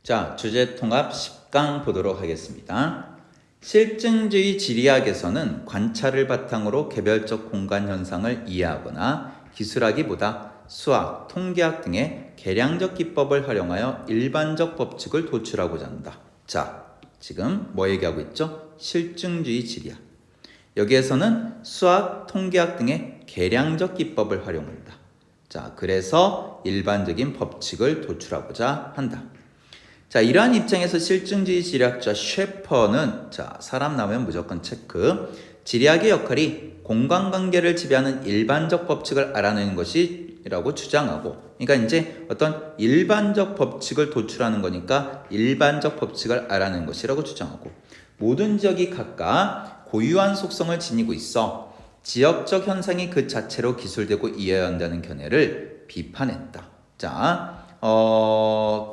자, 주제 통합 10강 보도록 하겠습니다. 실증주의 지리학에서는 관찰을 바탕으로 개별적 공간 현상을 이해하거나 기술하기보다 수학, 통계학 등의 계량적 기법을 활용하여 일반적 법칙을 도출하고자 한다. 자, 지금 뭐 얘기하고 있죠? 실증주의 지리학. 여기에서는 수학, 통계학 등의 계량적 기법을 활용한다. 자, 그래서 일반적인 법칙을 도출하고자 한다. 자, 이러한 입장에서 실증주의 지리학자 셰퍼는 사람 나오면 무조건 체크. 지리학의 역할이 공간관계를 지배하는 일반적 법칙을 알아내는 것이라고 주장하고, 그러니까 이제 어떤 일반적 법칙을 도출하는 거니까 일반적 법칙을 알아내는 것이라고 주장하고, 모든 지역이 각각 고유한 속성을 지니고 있어 지역적 현상이 그 자체로 기술되고 이해해야 한다는 견해를 비판했다. 자,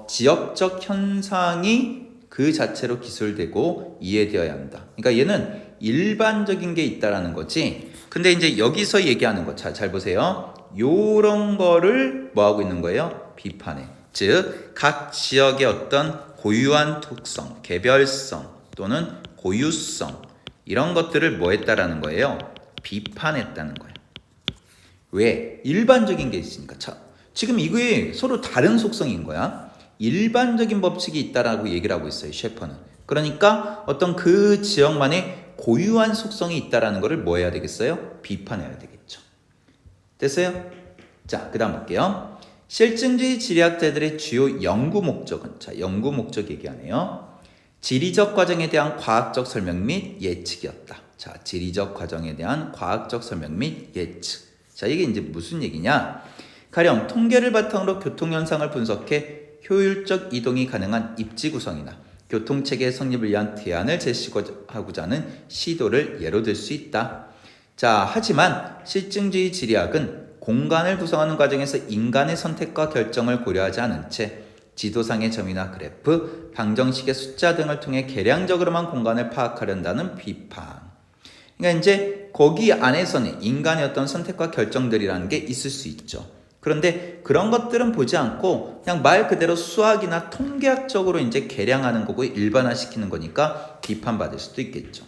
지역적 현상이 그 자체로 기술되고 이해되어야 한다. 그러니까 얘는 일반적인 게 있다라는 거지. 근데 이제 여기서 얘기하는 거, 잘 보세요. 요런 거를 뭐 하고 있는 거예요? 비판해. 즉, 각 지역의 어떤 고유한 특성, 개별성 또는 고유성 이런 것들을 뭐 했다라는 거예요? 비판했다는 거예요. 왜? 일반적인 게 있으니까. 지금 이게 서로 다른 속성인 거야. 일반적인 법칙이 있다라고 얘기를 하고 있어요, 셰퍼는. 그러니까 어떤 그 지역만의 고유한 속성이 있다라는 것을 뭐 해야 되겠어요? 비판해야 되겠죠. 됐어요? 자, 그 다음 볼게요. 실증주의 지리학자들의 주요 연구 목적은, 연구 목적 얘기하네요. 지리적 과정에 대한 과학적 설명 및 예측이었다. 자, 지리적 과정에 대한 과학적 설명 및 예측. 자, 이게 이제 무슨 얘기냐? 가령 통계를 바탕으로 교통현상을 분석해 효율적 이동이 가능한 입지 구성이나 교통체계의 성립을 위한 대안을 제시하고자 하는 시도를 예로 들 수 있다. 자, 하지만 실증주의 지리학은 공간을 구성하는 과정에서 인간의 선택과 결정을 고려하지 않은 채 지도상의 점이나 그래프, 방정식의 숫자 등을 통해 계량적으로만 공간을 파악하려는 비판. 그러니까 이제 거기 안에서는 인간의 어떤 선택과 결정들이라는 게 있을 수 있죠. 그런데 그런 것들은 보지 않고 그냥 말 그대로 수학이나 통계학적으로 이제 계량하는 거고 일반화시키는 거니까 비판받을 수도 있겠죠.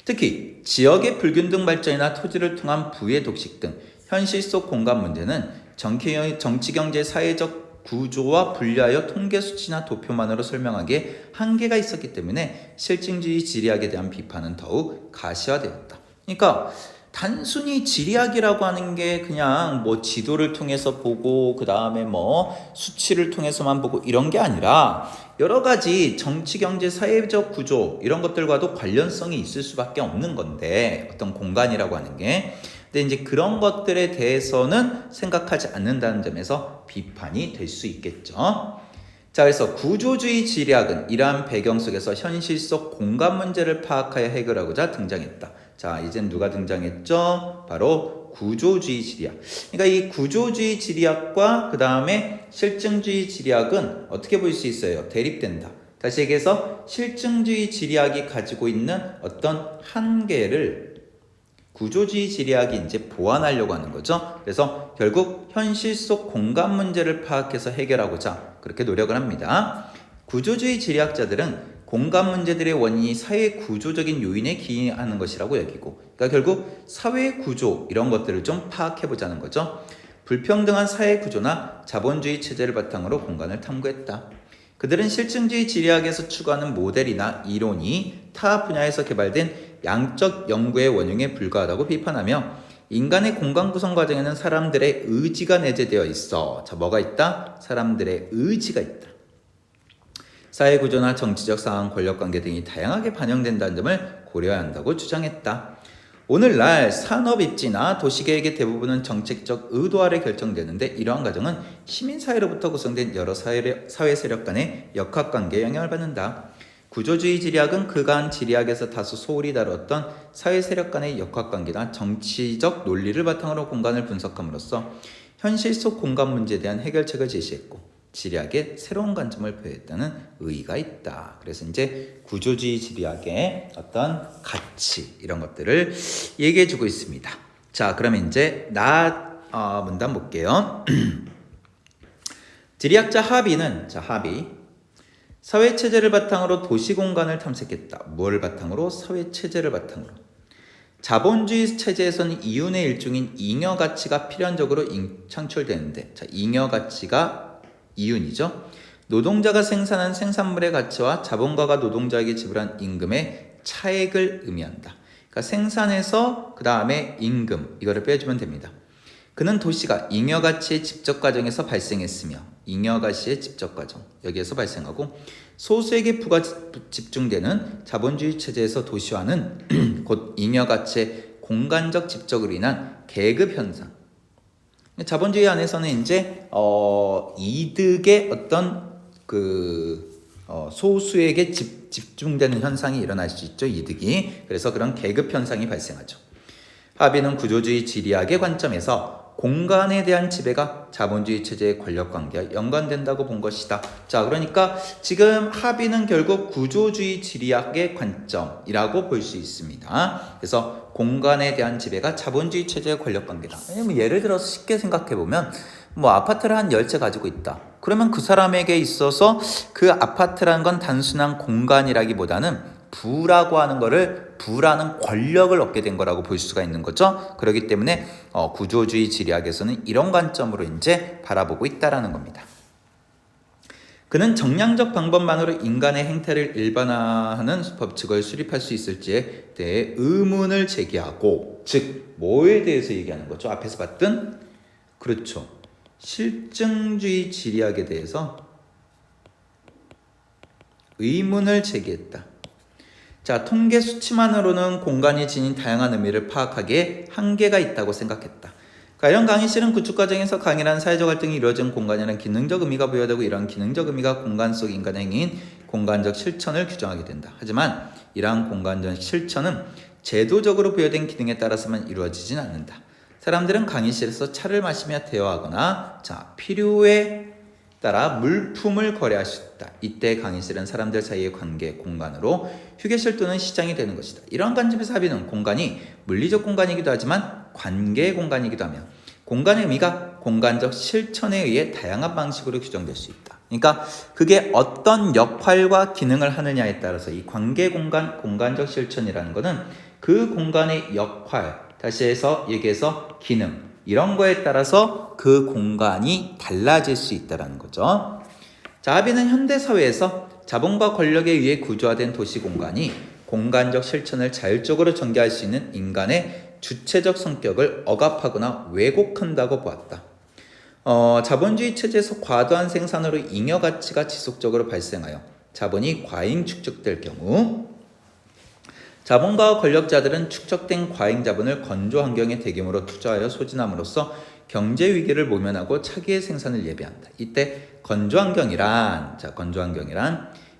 특히 지역의 불균등 발전이나 토지를 통한 부의 독식 등 현실 속 공간 문제는 정치, 경제, 사회적 구조와 분리하여 통계 수치나 도표만으로 설명하기에 한계가 있었기 때문에 실증주의 지리학에 대한 비판은 더욱 가시화되었다. 그러니까 단순히 지리학이라고 하는 게 그냥 뭐 지도를 통해서 보고 그 다음에 뭐 수치를 통해서만 보고 이런 게 아니라 여러 가지 정치, 경제, 사회적 구조 이런 것들과도 관련성이 있을 수밖에 없는 건데 어떤 공간이라고 하는 게. 근데 이제 그런 것들에 대해서는 생각하지 않는다는 점에서 비판이 될 수 있겠죠. 자, 그래서 구조주의 지리학은 이러한 배경 속에서 현실 속 공간 문제를 파악하여 해결하고자 등장했다. 자, 이젠 누가 등장했죠? 바로 구조주의 지리학. 그러니까 이 구조주의 지리학과 그 다음에 실증주의 지리학은 어떻게 볼 수 있어요? 대립된다. 다시 얘기해서 실증주의 지리학이 가지고 있는 어떤 한계를 구조주의 지리학이 이제 보완하려고 하는 거죠. 그래서 결국 현실 속 공간 문제를 파악해서 해결하고자 그렇게 노력을 합니다. 구조주의 지리학자들은 공간 문제들의 원인이 사회 구조적인 요인에 기인하는 것이라고 여기고, 그러니까 결국 사회 구조 이런 것들을 좀 파악해 보자는 거죠. 불평등한 사회 구조나 자본주의 체제를 바탕으로 공간을 탐구했다. 그들은 실증주의 지리학에서 추구하는 모델이나 이론이 타 분야에서 개발된 양적 연구의 원흉에 불과하다고 비판하며 인간의 공간 구성 과정에는 사람들의 의지가 내재되어 있어. 자, 뭐가 있다? 사람들의 의지가 있다. 사회구조나 정치적 상황, 권력관계 등이 다양하게 반영된다는 점을 고려해야 한다고 주장했다. 오늘날 산업입지나 도시계획의 대부분은 정책적 의도 아래 결정되는데 이러한 과정은 시민사회로부터 구성된 여러 사회 세력 간의 역학관계에 영향을 받는다. 구조주의 지리학은 그간 지리학에서 다소 소홀히 다뤘던 사회 세력 간의 역학관계나 정치적 논리를 바탕으로 공간을 분석함으로써 현실 속 공간 문제에 대한 해결책을 제시했고 지리학의 새로운 관점을 부여했다는 의의가 있다. 그래서 이제 구조주의 지리학의 어떤 가치 이런 것들을 얘기해주고 있습니다. 자, 그러면 이제 문단 볼게요. 지리학자 하비는 사회체제를 바탕으로 도시공간을 탐색했다. 무엇을 바탕으로? 사회체제를 바탕으로. 자본주의 체제에서는 이윤의 일종인 잉여가치가 필연적으로 창출되는데, 잉여가치가 이윤이죠. 노동자가 생산한 생산물의 가치와 자본가가 노동자에게 지불한 임금의 차액을 의미한다. 그러니까 생산해서 그 다음에 임금, 이거를 빼주면 됩니다. 그는 도시가 잉여가치의 직접 과정에서 발생했으며, 잉여가치의 직접 과정, 여기에서 발생하고, 소수에게 부가 집중되는 자본주의 체제에서 도시화는 곧 잉여가치의 공간적 집적으로 인한 계급 현상. 자본주의 안에서는 이제 이득의 어떤 소수에게 집중되는 현상이 일어날 수 있죠. 이득이. 그래서 그런 계급 현상이 발생하죠. 하비는 구조주의 지리학의 관점에서 공간에 대한 지배가 자본주의 체제의 권력 관계와 연관된다고 본 것이다. 자, 그러니까 지금 하비는 결국 구조주의 지리학의 관점이라고 볼 수 있습니다. 그래서 공간에 대한 지배가 자본주의 체제의 권력 관계다. 왜냐면 예를 들어서 쉽게 생각해 보면 아파트를 한 10채 가지고 있다. 그러면 그 사람에게 있어서 그 아파트라는 건 단순한 공간이라기보다는 부라는 권력을 얻게 된 거라고 볼 수가 있는 거죠. 그렇기 때문에 구조주의 지리학에서는 이런 관점으로 이제 바라보고 있다라는 겁니다. 그는 정량적 방법만으로 인간의 행태를 일반화하는 법칙을 수립할 수 있을지에 대해 의문을 제기하고, 즉 뭐에 대해서 얘기하는 거죠? 앞에서 봤던 그렇죠. 실증주의 지리학에 대해서 의문을 제기했다. 자, 통계 수치만으로는 공간이 지닌 다양한 의미를 파악하기에 한계가 있다고 생각했다. 이런 강의실은 구축 과정에서 강이라는 사회적 활동이 이루어진 공간이라는 기능적 의미가 부여되고, 이러한 기능적 의미가 공간 속 인간의 행위인 공간적 실천을 규정하게 된다. 하지만 이러한 공간적 실천은 제도적으로 부여된 기능에 따라서만 이루어지진 않는다. 사람들은 강의실에서 차를 마시며 대화하거나 필요에 따라 물품을 거래할 수 있다. 이때 강의실은 사람들 사이의 관계, 공간으로 휴게실 또는 시장이 되는 것이다. 이러한 관점에서 하비는 공간이 물리적 공간이기도 하지만 관계의 공간이기도 하며, 공간의 의미가 공간적 실천에 의해 다양한 방식으로 규정될 수 있다. 그러니까 그게 어떤 역할과 기능을 하느냐에 따라서 이 관계 공간, 공간적 실천이라는 것은 그 공간의 역할, 다시 해서 얘기해서 기능, 이런 거에 따라서 그 공간이 달라질 수 있다는 거죠. 자, 하비는 현대사회에서 자본과 권력에 의해 구조화된 도시 공간이 공간적 실천을 자율적으로 전개할 수 있는 인간의 주체적 성격을 억압하거나 왜곡한다고 보았다. 자본주의 체제에서 과도한 생산으로 잉여가치가 지속적으로 발생하여 자본이 과잉 축적될 경우, 자본가와 권력자들은 축적된 과잉 자본을 건조 환경의 대규모로 투자하여 소진함으로써 경제 위기를 모면하고 차기의 생산을 예비한다. 이때 건조 환경이란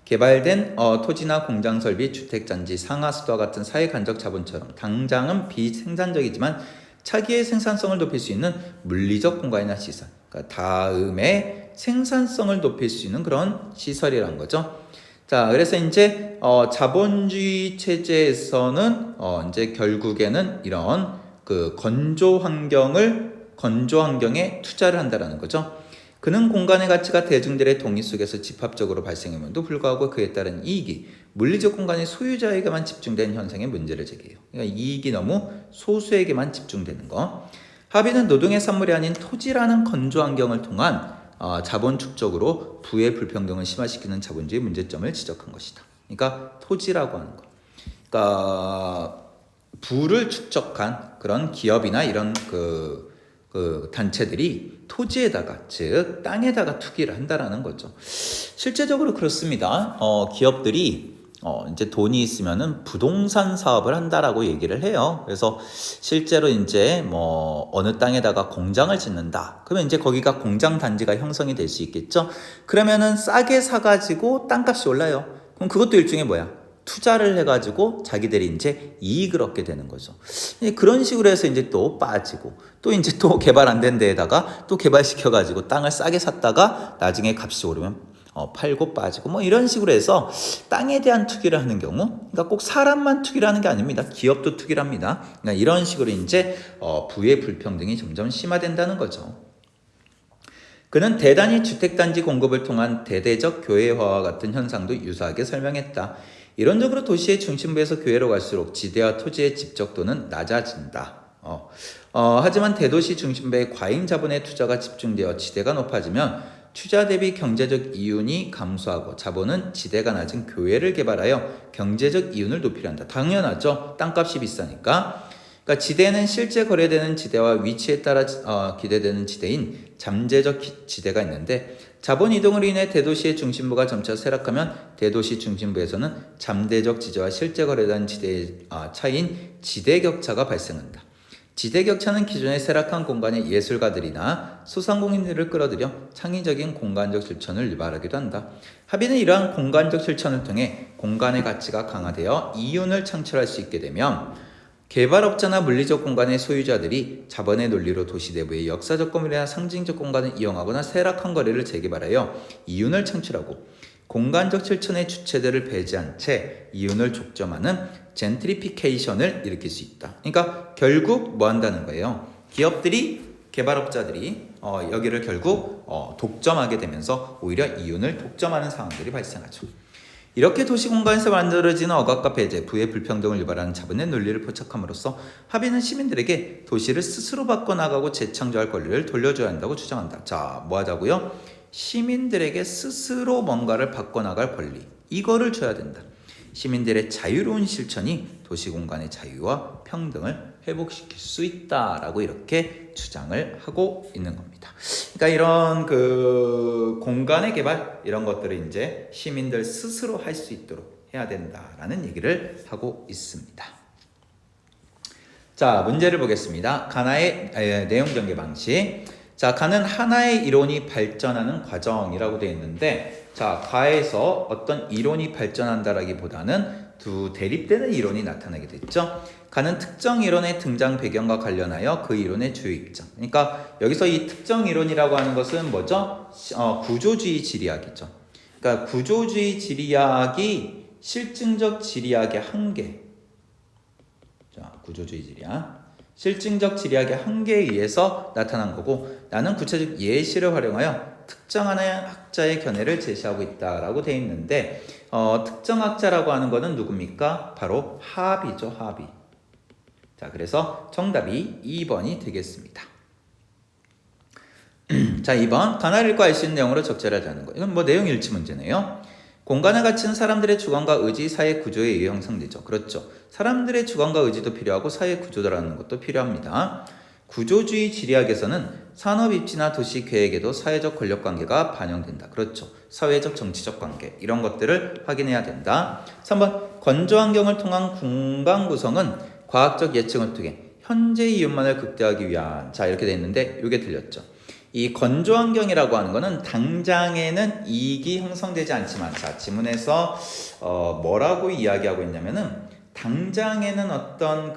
개발된 토지나 공장 설비, 주택 잔지, 상하수도와 같은 사회 간접 자본처럼 당장은 비생산적이지만 차기의 생산성을 높일 수 있는 물리적 공간이나 시설, 그러니까 다음에 생산성을 높일 수 있는 그런 시설이란 거죠. 자, 그래서 이제 자본주의 체제에서는 이제 결국에는 이런 건조 환경에 투자를 한다라는 거죠. 그는 공간의 가치가 대중들의 동의 속에서 집합적으로 발생함에도 불구하고 그에 따른 이익이 물리적 공간의 소유자에게만 집중된 현상의 문제를 제기해요. 그러니까 이익이 너무 소수에게만 집중되는 거. 하비는 노동의 산물이 아닌 토지라는 건조 환경을 통한 자본 축적으로 부의 불평등을 심화시키는 자본주의 문제점을 지적한 것이다. 그러니까 토지라고 하는 거. 그러니까 부를 축적한 그런 기업이나 이런 그 단체들이 토지에다가, 즉 땅에다가 투기를 한다라는 거죠. 실제적으로 그렇습니다. 기업들이 이제 돈이 있으면은 부동산 사업을 한다라고 얘기를 해요. 그래서 실제로 이제 어느 땅에다가 공장을 짓는다. 그러면 이제 거기가 공장 단지가 형성이 될 수 있겠죠. 그러면은 싸게 사가지고 땅값이 올라요. 그럼 그것도 일종의 투자를 해가지고 자기들이 이제 이익을 얻게 되는 거죠. 그런 식으로 해서 이제 또 빠지고, 또 이제 또 개발 안 된 데에다가 또 개발시켜가지고 땅을 싸게 샀다가 나중에 값이 오르면 팔고 빠지고 이런 식으로 해서 땅에 대한 투기를 하는 경우, 그러니까 꼭 사람만 투기를 하는 게 아닙니다. 기업도 투기를 합니다. 그러니까 이런 식으로 이제 부의 불평등이 점점 심화된다는 거죠. 그는 대단히 주택단지 공급을 통한 대대적 교회화와 같은 현상도 유사하게 설명했다. 이론적으로 도시의 중심부에서 교회로 갈수록 지대와 토지의 집적도는 낮아진다. 하지만 대도시 중심부에 과잉 자본의 투자가 집중되어 지대가 높아지면 투자 대비 경제적 이윤이 감소하고 자본은 지대가 낮은 교회를 개발하여 경제적 이윤을 높이려 한다. 당연하죠. 땅값이 비싸니까. 그러니까 지대는 실제 거래되는 지대와 위치에 따라 기대되는 지대인 잠재적 지대가 있는데 자본 이동으로 인해 대도시의 중심부가 점차 쇠락하면 대도시 중심부에서는 잠재적 지대와 실제 거래되는 지대의 차이인 지대 격차가 발생한다. 지대 격차는 기존의 쇠락한 공간에 예술가들이나 소상공인들을 끌어들여 창의적인 공간적 실천을 유발하기도 한다. 합의는 이러한 공간적 실천을 통해 공간의 가치가 강화되어 이윤을 창출할 수 있게 되면 개발업자나 물리적 공간의 소유자들이 자본의 논리로 도시 내부의 역사적 건물이나 상징적 공간을 이용하거나 쇠락한 거리를 재개발하여 이윤을 창출하고 공간적 실천의 주체들을 배제한 채 이윤을 족점하는 젠트리피케이션을 일으킬 수 있다. 그러니까 결국 뭐 한다는 거예요? 기업들이 개발업자들이 여기를 결국 독점하게 되면서 오히려 이윤을 독점하는 상황들이 발생하죠. 이렇게 도시공간에서 만들어지는 억압과 배제, 부의 불평등을 유발하는 자본의 논리를 포착함으로써 합의는 시민들에게 도시를 스스로 바꿔나가고 재창조할 권리를 돌려줘야 한다고 주장한다. 자, 뭐 하자고요? 시민들에게 스스로 뭔가를 바꿔나갈 권리, 이거를 줘야 된다. 시민들의 자유로운 실천이 도시공간의 자유와 평등을 회복시킬 수 있다라고 이렇게 주장을 하고 있는 겁니다. 그러니까 이런 공간의 개발 이런 것들을 이제 시민들 스스로 할 수 있도록 해야 된다라는 얘기를 하고 있습니다. 자, 문제를 보겠습니다. 가나의 내용 전개 방식. 자, 가는 하나의 이론이 발전하는 과정이라고 되어 있는데, 자, 가에서 어떤 이론이 발전한다라기보다는 두 대립되는 이론이 나타나게 됐죠. 가는 특정 이론의 등장 배경과 관련하여 그 이론의 주요 입장. 그러니까 여기서 이 특정 이론이라고 하는 것은 뭐죠? 구조주의 지리학이죠. 그러니까 구조주의 지리학이 실증적 지리학의 한계. 자, 구조주의 지리학. 실증적 지리학의 한계에 의해서 나타난 거고, 나는 구체적 예시를 활용하여 특정 하나의 학자의 견해를 제시하고 있다라고 되어 있는데, 특정 학자라고 하는 거는 누굽니까? 바로 하비죠, 하비. 자, 그래서 정답이 2번이 되겠습니다. 자, 2번. 가나를 읽고 알 수 있는 내용으로 적절하지 않은 거. 이건 뭐 내용 일치 문제네요. 공간의 가치는 사람들의 주관과 의지, 사회 구조에 의해 형성되죠. 그렇죠. 사람들의 주관과 의지도 필요하고 사회 구조라는 것도 필요합니다. 구조주의 지리학에서는 산업 입지나 도시 계획에도 사회적 권력 관계가 반영된다. 그렇죠. 사회적 정치적 관계 이런 것들을 확인해야 된다. 3번. 건조 환경을 통한 공간 구성은 과학적 예측을 통해 현재 이윤만을 극대화하기 위한 자 이렇게 돼 있는데 이게 틀렸죠. 이 건조 환경이라고 하는 거는 당장에는 이익이 형성되지 않지만 자 지문에서 뭐라고 이야기하고 있냐면은 당장에는 어떤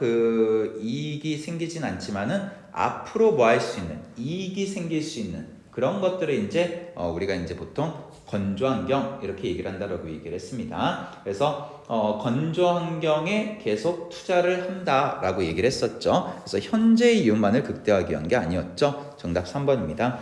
이익이 생기진 않지만은 앞으로 뭐 할 수 있는 이익이 생길 수 있는 그런 것들을 이제 우리가 이제 보통 건조 환경 이렇게 얘기를 한다라고 얘기를 했습니다. 그래서 건조 환경에 계속 투자를 한다라고 얘기를 했었죠. 그래서 현재의 이윤만을 극대화하기 위한 게 아니었죠. 정답 3번입니다.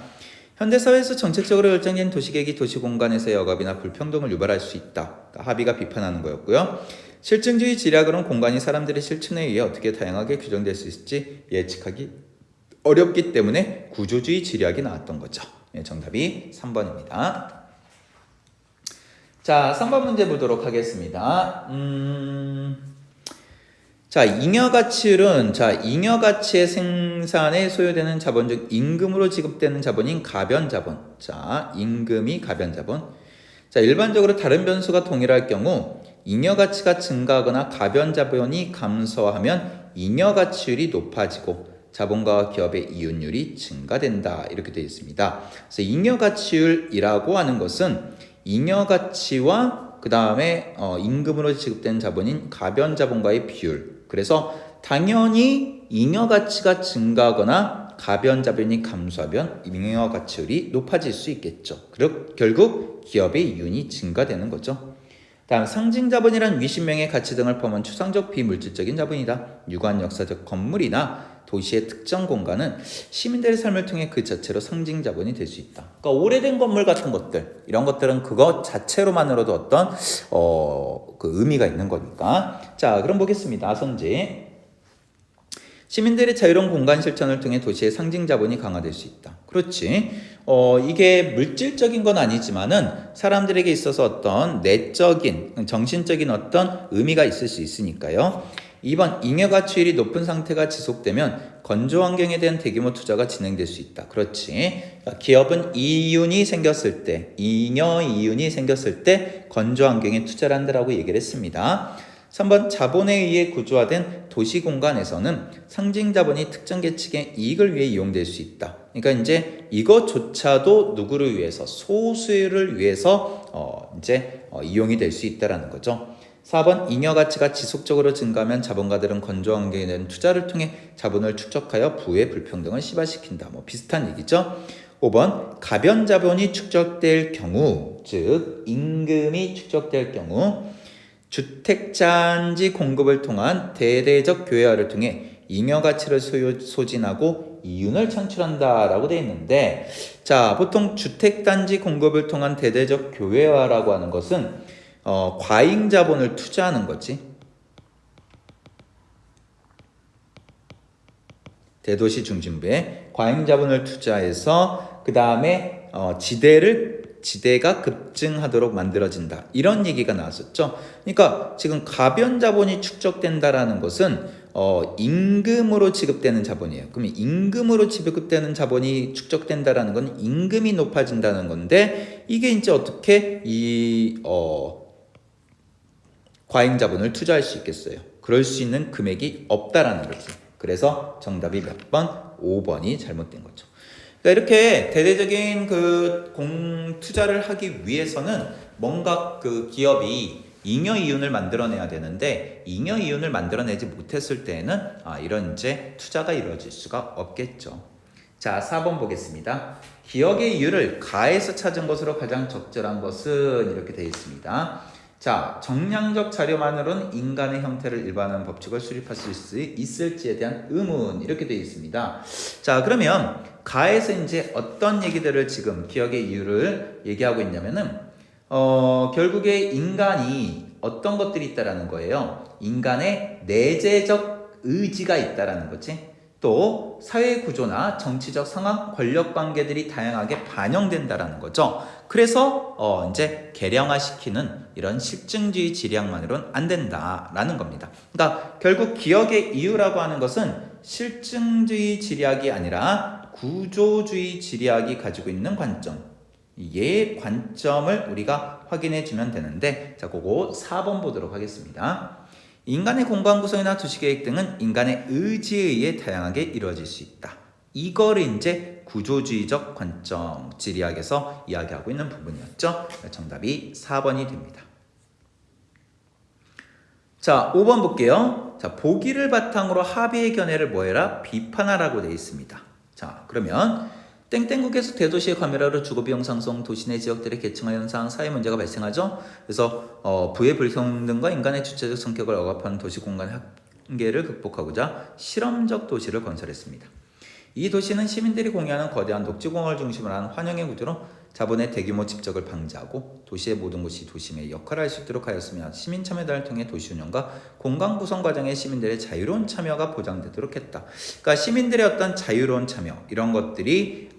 현대사회에서 정책적으로 결정된 도시계획이 도시공간에서의 억압이나 불평등을 유발할 수 있다. 합의가 비판하는 거였고요. 실증주의 지리학으로는 공간이 사람들의 실천에 의해 어떻게 다양하게 규정될 수 있을지 예측하기 어렵기 때문에 구조주의 지리학이 나왔던 거죠. 네, 정답이 3번입니다. 자, 3번 문제 보도록 하겠습니다. 자, 잉여가치율은 잉여가치의 생산에 소요되는 자본 중 임금으로 지급되는 자본인 가변자본. 자, 임금이 가변자본. 자, 일반적으로 다른 변수가 동일할 경우 잉여가치가 증가하거나 가변자본이 감소하면 잉여가치율이 높아지고 자본가와 기업의 이윤율이 증가된다. 이렇게 되어 있습니다. 그래서 잉여가치율이라고 하는 것은 잉여가치와 그 다음에 임금으로 지급된 자본인 가변자본과의 비율. 그래서 당연히 잉여가치가 증가하거나 가변자본이 감소하면 잉여가치율이 높아질 수 있겠죠. 그리고 결국 기업의 이윤이 증가되는 거죠. 다음 상징자본이란 위신명예 가치 등을 포함한 추상적 비물질적인 자본이다. 유관 역사적 건물이나 도시의 특정 공간은 시민들의 삶을 통해 그 자체로 상징자본이 될 수 있다. 그러니까 오래된 건물 같은 것들, 이런 것들은 그것 자체로만으로도 어떤 그 의미가 있는 거니까. 자, 그럼 보겠습니다. 선제. 시민들의 자유로운 공간 실천을 통해 도시의 상징 자본이 강화될 수 있다. 그렇지. 이게 물질적인 건 아니지만은 사람들에게 있어서 어떤 내적인, 정신적인 어떤 의미가 있을 수 있으니까요. 2번, 잉여 가치율이 높은 상태가 지속되면 건조 환경에 대한 대규모 투자가 진행될 수 있다. 그렇지. 기업은 이윤이 생겼을 때, 잉여 이윤이 생겼을 때 건조 환경에 투자를 한다라고 얘기를 했습니다. 3번, 자본에 의해 구조화된 도시 공간에서는 상징 자본이 특정 계층의 이익을 위해 이용될 수 있다. 그러니까 이제 이것조차도 누구를 위해서, 소수를 위해서 이용이 될 수 있다라는 거죠. 4번, 잉여 가치가 지속적으로 증가하면 자본가들은 건조 환경에 대한 투자를 통해 자본을 축적하여 부의 불평등을 시발시킨다. 뭐 비슷한 얘기죠. 5번, 가변 자본이 축적될 경우, 즉 임금이 축적될 경우 주택단지 공급을 통한 대대적 교회화를 통해 잉여 가치를 소진하고 이윤을 창출한다라고 되어 있는데, 자, 보통 주택단지 공급을 통한 대대적 교회화라고 하는 것은 과잉 자본을 투자하는 거지. 대도시 중심부에 과잉 자본을 투자해서 그 다음에 지대가 급증하도록 만들어진다. 이런 얘기가 나왔었죠. 그러니까 지금 가변 자본이 축적된다라는 것은 임금으로 지급되는 자본이에요. 그럼 임금으로 지급되는 자본이 축적된다라는 건 임금이 높아진다는 건데, 이게 이제 어떻게 과잉 자본을 투자할 수 있겠어요? 그럴 수 있는 금액이 없다라는 거지. 그래서 정답이 몇 번? 5번이 잘못된 거죠. 그러니까 이렇게 대대적인 투자를 하기 위해서는 뭔가 그 기업이 잉여 이윤을 만들어내야 되는데, 잉여 이윤을 만들어내지 못했을 때에는 이런 이제 투자가 이루어질 수가 없겠죠. 자, 4번 보겠습니다. 기억의 이유를 가에서 찾은 것으로 가장 적절한 것은 이렇게 되어 있습니다. 자, 정량적 자료만으로는 인간의 형태를 일반화하는 법칙을 수립할 수 있을지에 대한 의문, 이렇게 되어 있습니다. 자, 그러면 가에서 이제 어떤 얘기들을 지금 기억의 이유를 얘기하고 있냐면은 결국에 인간이 어떤 것들이 있다라는 거예요. 인간의 내재적 의지가 있다라는 거지. 또 사회 구조나 정치적 상황, 권력 관계들이 다양하게 반영된다라는 거죠. 그래서 이제 계량화시키는 이런 실증주의 지리학만으로는 안 된다라는 겁니다. 그러니까 결국 기억의 이유라고 하는 것은 실증주의 지리학이 아니라 구조주의 지리학이 가지고 있는 관점, 이 관점을 우리가 확인해 주면 되는데, 자, 그거 4번 보도록 하겠습니다. 인간의 공간 구성이나 도시계획 등은 인간의 의지에 의해 다양하게 이루어질 수 있다. 이거를 이제 구조주의적 관점 지리학에서 이야기하고 있는 부분이었죠. 정답이 4번이 됩니다. 자, 5번 볼게요. 자, 보기를 바탕으로 합의의 견해를 뭐해라? 비판하라고 되어 있습니다. 자, 그러면 땡땡국에서 대도시의 과밀화로 주거비용 상승, 도시 내 지역들의 계층화 현상, 사회 문제가 발생하죠. 그래서 부의 불평등과 인간의 주체적 성격을 억압하는 도시 공간의 한계를 극복하고자 실험적 도시를 건설했습니다. 이 도시는 시민들이 공유하는 거대한 녹지공원을 중심으로 한 환영의 구조로 자본의 대규모 집적을 방지하고 도시의 모든 곳이 도심의 역할을 할 수 있도록 하였으며, 시민 참여단을 통해 도시 운영과 공간 구성 과정에 시민들의 자유로운 참여가 보장되도록 했다. 그러니까 시민들의 어떤 자유로운 참여, 이런 것들이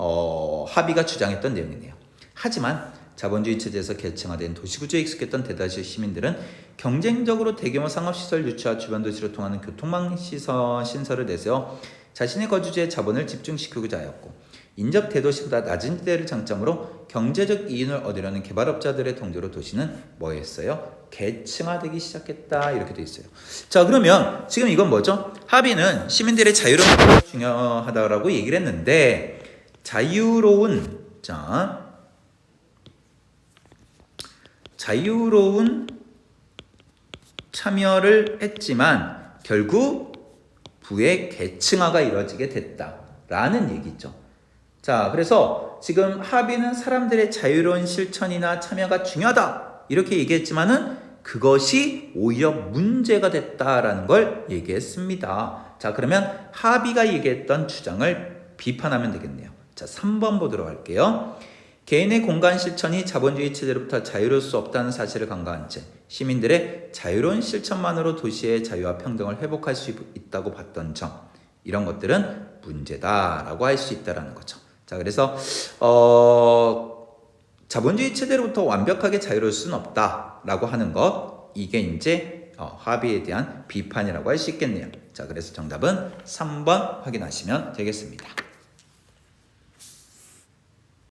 합의가 주장했던 내용이네요. 하지만 자본주의 체제에서 계층화된 도시구조에 익숙했던 대다수의 시민들은 경쟁적으로 대규모 상업시설 유치와 주변 도시로 통하는 교통망 신설을 내세워 자신의 거주지에 자본을 집중시키고자 하였고, 인접 대도시보다 낮은 지대를 장점으로 경제적 이윤을 얻으려는 개발업자들의 동조로 도시는 뭐였어요? 계층화되기 시작했다, 이렇게 돼 있어요. 자, 그러면 지금 이건 뭐죠? 합의는 시민들의 자유로운 참여가 중요하다라고 얘기를 했는데, 자유로운 참여를 했지만 결국 부의 계층화가 이루어지게 됐다라는 얘기죠. 자, 그래서 지금 합의는 사람들의 자유로운 실천이나 참여가 중요하다, 이렇게 얘기했지만은 그것이 오히려 문제가 됐다라는 걸 얘기했습니다. 자, 그러면 하비가 얘기했던 주장을 비판하면 되겠네요. 자, 3번 보도록 할게요. 개인의 공간 실천이 자본주의 체제로부터 자유로울 수 없다는 사실을 간과한 채 시민들의 자유로운 실천만으로 도시의 자유와 평등을 회복할 수 있다고 봤던 점, 이런 것들은 문제다라고 할 수 있다는 거죠. 자, 그래서 자본주의 체제로부터 완벽하게 자유로울 수는 없다라고 하는 것, 이게 이제 하비에 대한 비판이라고 할 수 있겠네요. 자, 그래서 정답은 3번 확인하시면 되겠습니다.